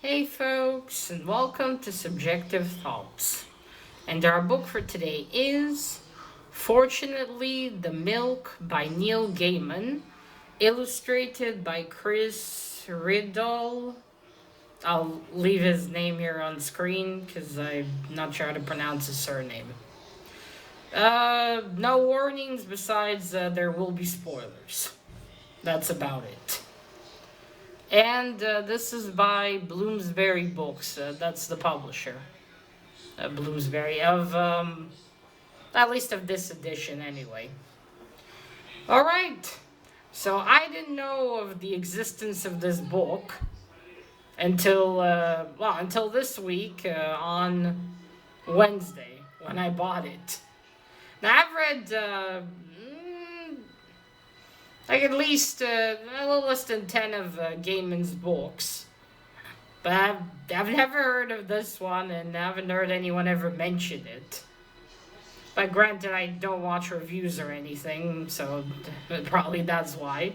Hey folks, and welcome to Subjective Thoughts. And our book for today is Fortunately the Milk by Neil Gaiman, illustrated by Chris Riddell. I'll leave his name here on screen because I'm not sure how to pronounce his surname. No warnings besides there will be spoilers. That's about it. And this is by Bloomsbury Books. That's the publisher. Bloomsbury of at least of this edition anyway. All right. So I didn't know of the existence of this book until this week on Wednesday when I bought it. Now I've read like at least a little less than 10 of Gaiman's books. But I've never heard of this one, and I haven't heard anyone ever mention it. But granted, I don't watch reviews or anything, so probably that's why.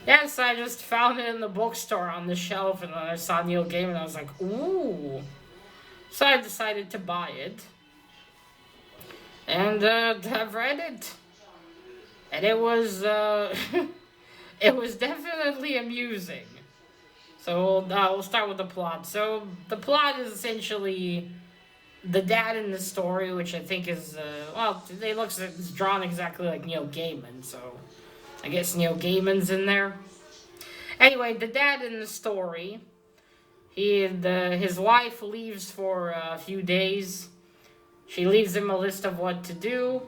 Yes, I just found it in the bookstore on the shelf, and when I saw Neil Gaiman, I was like, ooh. So I decided to buy it. And I've read it. And it was, it was definitely amusing. So we'll start with the plot. So the plot is essentially the dad in the story, which I think is it's drawn exactly like Neil Gaiman. So I guess Neil Gaiman's in there. Anyway, the dad in the story, his wife leaves for a few days. She leaves him a list of what to do,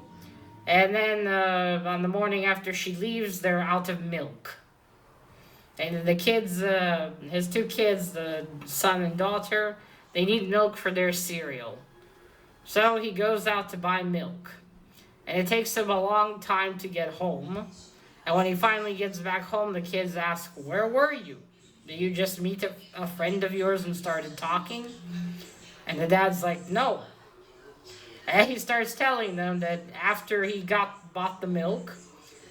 and then on the morning after she leaves, they're out of milk. And the kids, his two kids, the son and daughter, they need milk for their cereal. So he goes out to buy milk. And it takes him a long time to get home. And when he finally gets back home, the kids ask, "Where were you? Did you just meet a friend of yours and started talking?" And the dad's like, "No." And he starts telling them that after he bought the milk,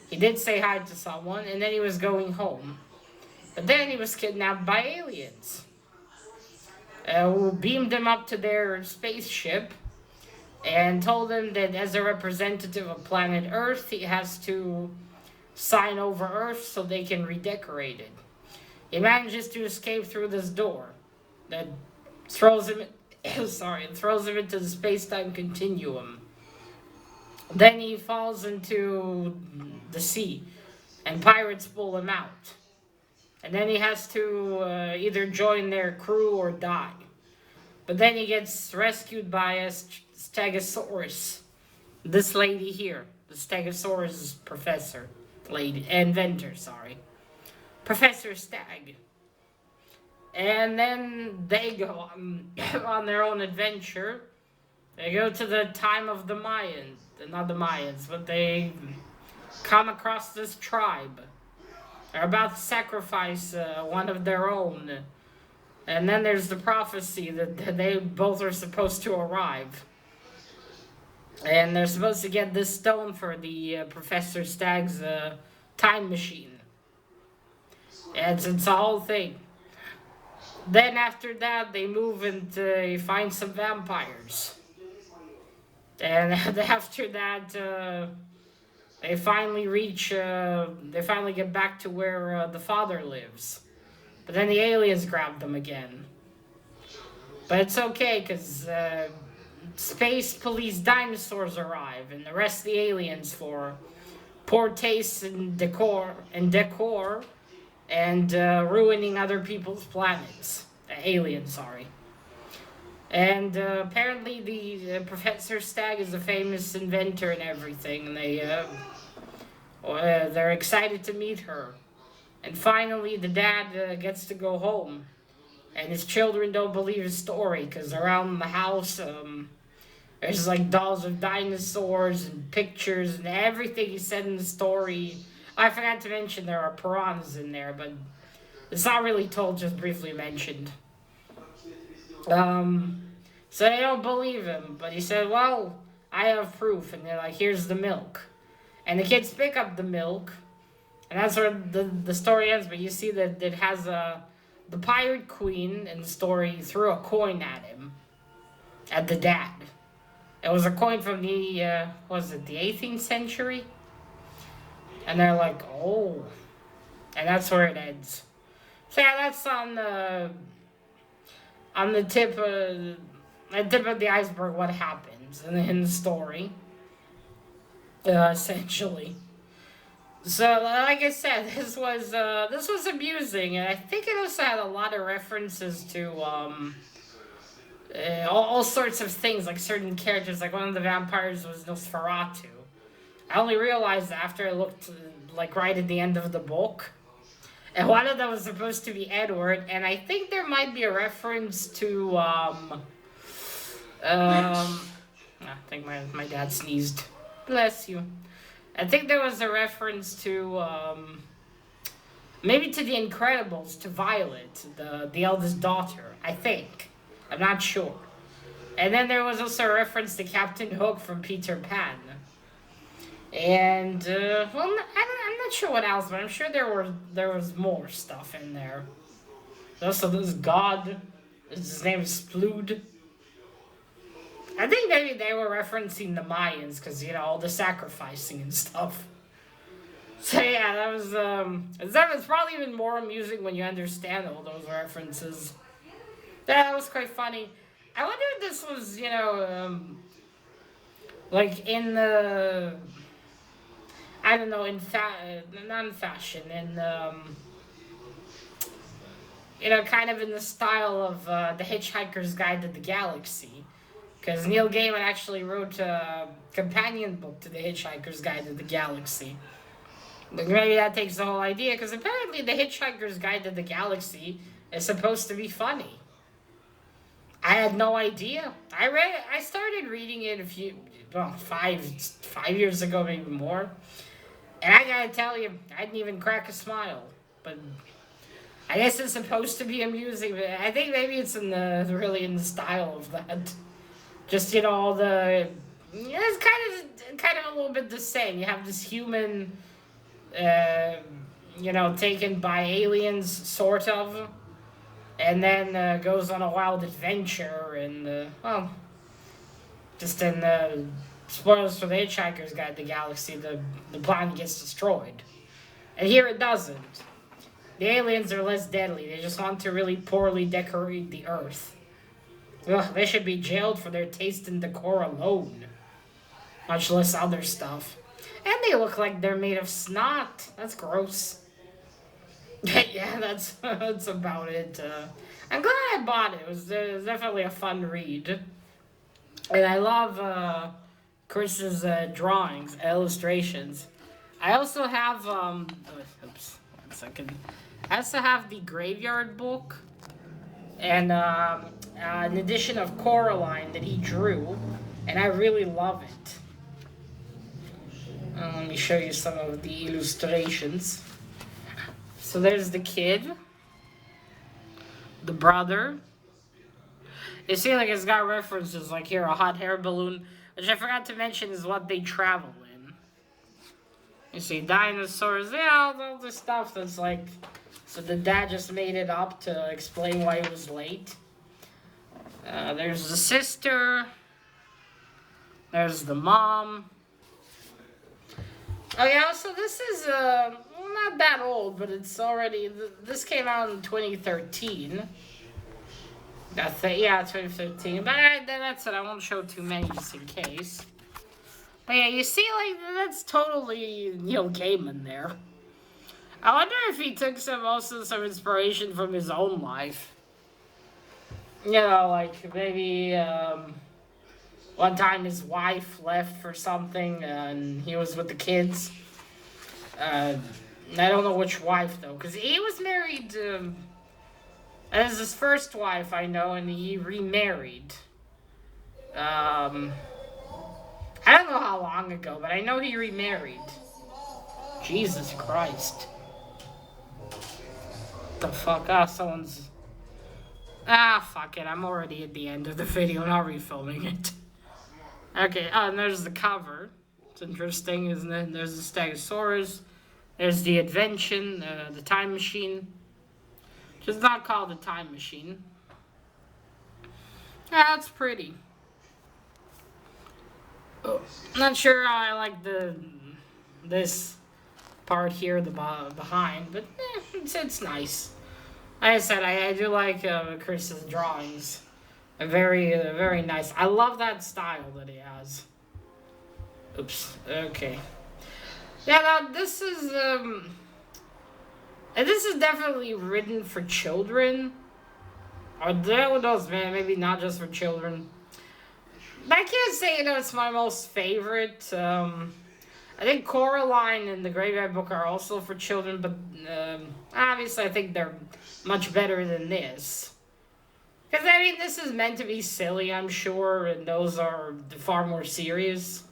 he did say hi to someone, and then he was going home. But then he was kidnapped by aliens who beamed him up to their spaceship and told him that as a representative of planet Earth, he has to sign over Earth so they can redecorate it. He manages to escape through this door that throws him into the space-time continuum. Then he falls into the sea, and pirates pull him out. And then he has to either join their crew or die. But then he gets rescued by a Stegosaurus. This lady here. The Stegosaurus inventor. Professor Stag. And then they go on their own adventure. They go to the time of the Mayans. Not the Mayans, but they come across this tribe. They're about to sacrifice one of their own. And then there's the prophecy that they both are supposed to arrive. And they're supposed to get this stone for the Professor Stag's time machine. It's a whole thing. Then after that, they move and they find some vampires. And after that... They finally get back to where the father lives. But then the aliens grab them again. But it's okay, because space police dinosaurs arrive, and the rest of the aliens for poor taste and decor, and ruining other people's planets. Aliens, sorry. And apparently the Professor Stag is a famous inventor and everything, and they're excited to meet her. And finally, the dad gets to go home, and his children don't believe his story, because around the house, there's like dolls of dinosaurs and pictures and everything he said in the story. I forgot to mention there are piranhas in there, but it's not really told, just briefly mentioned. So they don't believe him, but he said, "Well, I have proof," and they're like, "Here's the milk." And the kids pick up the milk, and that's where the story ends, but you see that it has the Pirate Queen in the story threw a coin at him, at the dad. It was a coin from the, was it the 18th century? And they're like, oh. And that's where it ends. So yeah, that's on the tip of the iceberg what happens in the story. Essentially. So, like I said, this was amusing, and I think it also had a lot of references to all sorts of things, like certain characters. Like one of the vampires was Nosferatu. I only realized after I looked, like right at the end of the book, and one of them was supposed to be Edward, and I think there might be a reference to I think my dad sneezed. Bless you. I think there was a reference to, maybe to the Incredibles, to Violet, the eldest daughter, I think. I'm not sure. And then there was also a reference to Captain Hook from Peter Pan. And, well, I'm not sure what else, but I'm sure there was more stuff in there. Also, this god, his name is Splood. I think maybe they were referencing the Mayans, because, all the sacrificing and stuff. So yeah, that was probably even more amusing when you understand all those references. Yeah, that was quite funny. I wonder if this was, like in the, I don't know, not in fashion, kind of in the style of The Hitchhiker's Guide to the Galaxy. Because Neil Gaiman actually wrote a companion book to The Hitchhiker's Guide to the Galaxy. But maybe that takes the whole idea, because apparently The Hitchhiker's Guide to the Galaxy is supposed to be funny. I had no idea. I started reading it five years ago, maybe more. And I gotta tell you, I didn't even crack a smile. But I guess it's supposed to be amusing. But I think maybe it's really in the style of that. Just, all the... it's kind of a little bit the same. You have this human, taken by aliens, sort of. And then goes on a wild adventure. And, just in spoilers for The Hitchhiker's Guide to the Galaxy, the planet gets destroyed. And here it doesn't. The aliens are less deadly. They just want to really poorly decorate the Earth. Ugh, they should be jailed for their taste and decor alone. Much less other stuff. And they look like they're made of snot. That's gross. Yeah, that's about it. I'm glad I bought it. It was definitely a fun read. And I love Chris's drawings, illustrations. I also have, oops, 1 second. I also have the Graveyard book. And an edition of Coraline that he drew, and I really love it. Let me show you some of the illustrations. So there's the kid, the brother. You see, like, it's got references, like here, a hot air balloon, which I forgot to mention is what they travel in. You see dinosaurs, all the stuff that's like... So the dad just made it up to explain why he was late. There's the sister. There's the mom. Oh yeah, so this is not that old, but it's already... This came out in 2013. 2013. But that's it. I won't show too many just in case. But yeah, you see, like, that's totally Neil Gaiman there. I wonder if he took some inspiration from his own life. Like maybe one time his wife left for something and he was with the kids. I don't know which wife though, because he was married. As his first wife, I know, and he remarried. I don't know how long ago, but I know he remarried. Jesus Christ. The fuck? Someone's... fuck it. I'm already at the end of the video, not refilming it. Okay, and there's the cover. It's interesting, isn't it? There's the Stegosaurus. There's the Invention, the Time Machine. Just not called a time machine. Yeah, that's pretty. Oh, not sure how I like this part here, the behind, but it's nice. Like I said, I do like Chris's drawings. Very nice. I love that style that he has. Oops. Okay. Yeah, now this is definitely written for children. Or who knows, man? Maybe not just for children. But I can't say it's my most favorite. I think Coraline and the Graveyard Book are also for children, but obviously I think they're much better than this. Because, I mean, this is meant to be silly, I'm sure, and those are far more serious.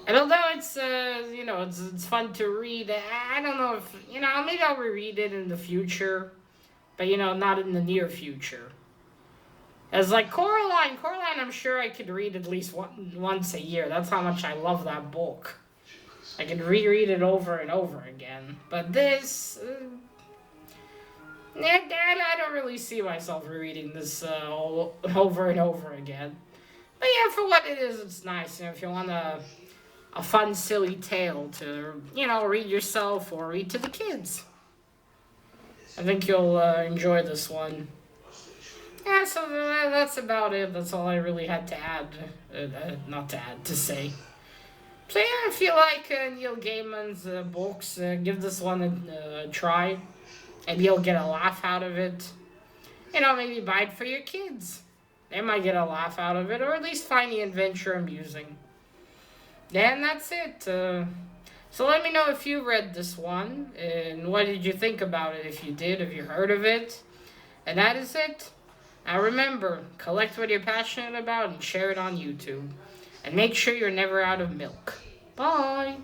And although it's, it's fun to read, I don't know if, maybe I'll reread it in the future, but, not in the near future. As like Coraline, I'm sure I could read at least once a year. That's how much I love that book. I could reread it over and over again. But this, I don't really see myself rereading this over and over again. But yeah, for what it is, it's nice. If you want a fun, silly tale to, read yourself or read to the kids. I think you'll enjoy this one. Yeah, so that's about it. That's all I really had to add. Not to add, to say. So yeah, if you like Neil Gaiman's books, give this one a try. Maybe you'll get a laugh out of it. Maybe buy it for your kids. They might get a laugh out of it, or at least find the adventure amusing. And that's it. So let me know if you read this one, and what did you think about it, if you did, if you heard of it. And that is it. Now remember, collect what you're passionate about and share it on YouTube. And make sure you're never out of milk. Bye!